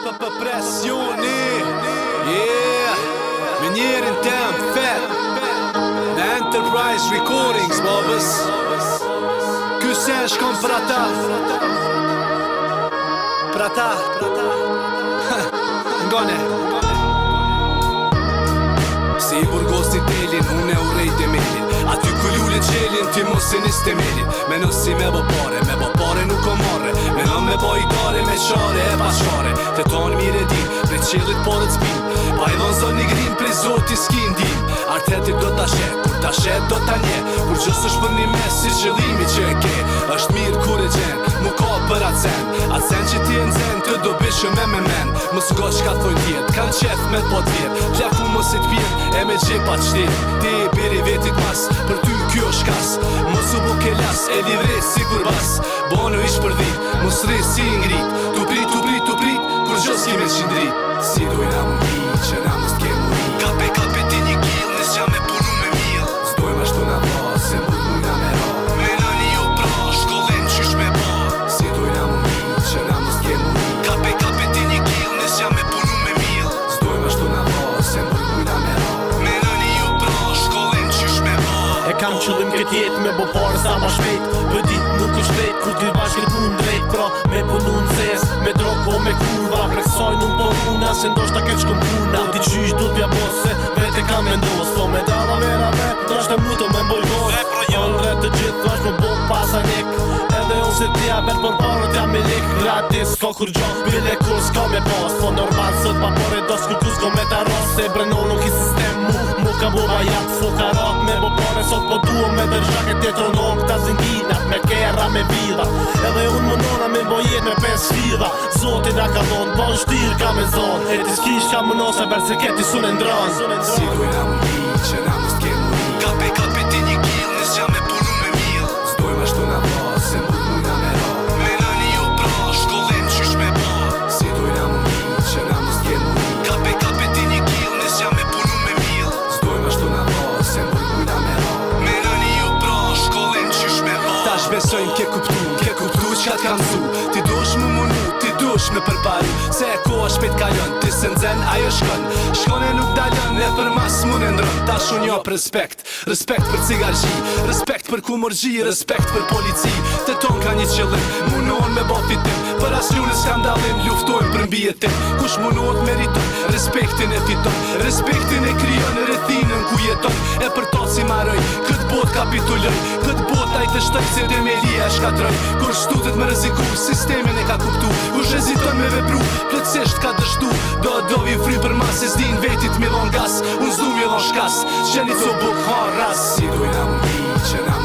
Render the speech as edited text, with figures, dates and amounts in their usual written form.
Pressioni, yeah, me njerin tem fet në Enterprise Recordings, babës. Ky sen shkon për ata Ngone Si I burgosi telin, unë e urej temelin. Aty ku lullet qelin, ti mos e nis temelin. Me nësi me bo pare nuk o marre. Me në me bo i dare, me qare e pashare. Të tonë mire din, pre qelit porët zbin. Pa I dhon zon një grin, pre zoti s'kin din. Artetit do t'a shet, kur t'a shet do t'a nje. Kur gjës është për një mes, si qëllimi që e ke. Është mirë kur e gjen, mu ka për acen. Acen që ti e nxen, të do bishë me men. Mos ngo qka thojnë tjetë, kanë qef me t'pot vjet. Plaku mos e t'pjet, e me gjepat qtet. Ti e biri vetit mas, për ty kjo shkas. Mos u buke las, e livre si kur bas. Bono ish për dhit, mos rri si ngrit. Tu prit, kur gjos kime qindrit. Si dojna më mi, që na mos t'ke muri. Kape ti një kill, nes qa me punu me mil. Zdojmë ashtu na ba, se mbut mujna me ra. Me nani ju pra, shkollin qysh me ba. Si dojna më mi, që na mos t'ke muri. Kape ti një kill, nes qa me punu me mil. Zdojmë ashtu na ba, se mbut mujna me ra. Me nani ju pra, shkollin qysh me ba. E kam qëllim këtë jetë me bo pare sa ma shpejt. Për dit nuk është shpejt, kur ty bashkët pun drejt. Pra me punu në zes, me droko me kurva. Preksoj nuk po puna, se ndoshta keq këm puna. Ti qysh du t'pja bose, vete kam me ndos. Po me dalla vera me, drashte muto me mbolgos. Kon rret të gjithë, thash me bo pasa njek. Edhe unë se t'ja ber për parët jam me lek. Gratis, ko kur gjo, bile kur s'ka me pas. Po normal sot pa pare dos kur kus ko me ta ros. Se brenon nuk I sistem mu ka bo vajat fukarat. Me bo pare sot po duo me dërgjake tjetronon. Këta zinginat me kera me vida. Edhe unë më nona me bo jet me 5 sfida. Zotin da ka dhon, po shtir ka me zon. E ti s'kish ka më nose ber se keti sun e ndran. Si dojna më mi, që na mos t'ke muri. Kape ti një kill, nes qa me punu me mil. Zdojmë ashtu na ba, se mbut mujna me ra. Me nani ju pra, shkollin qysh me ba. Si dojna më mi, që na mos t'ke muri. Kape ti një kill, nes qa me punu me mil. Zdojmë ashtu na ba, se mbut mujna me ra. Me nani ju pra, shkollin qysh me ba. Tash besojmë ke kuptu qka t'ka msu. Ti dush mu munu, ti dush me përparu. Se e koha shpejt kalon, ti se nxen ajo shkon. Shkone nuk dalon, e për mas mun e ndron. Tash unë jop respekt për cigargji. Respekt për kumorgji, respekt për polici. Të ton ka një qëllim, munohen me bo fitim. Për as njune s'kam dalim, luftojnë për mbi jetim. Kush munohet meriton, respektin e fiton. Respektin e kryon, rrethinën ku jeton. E për to si maroj, këtë bot kapituloj. Këtë bot a I të shtoj, se demelia e shkatroj. Kur shtutet me rreziku, sistemin e ka kuptu. Kush heziton me vepru, plotësisht ka dështu. Do vi fry për mas, se s'din vetit millon gas. Unë s'du millon shkas, qeni të buk ha ras. Si dojna më mi, që na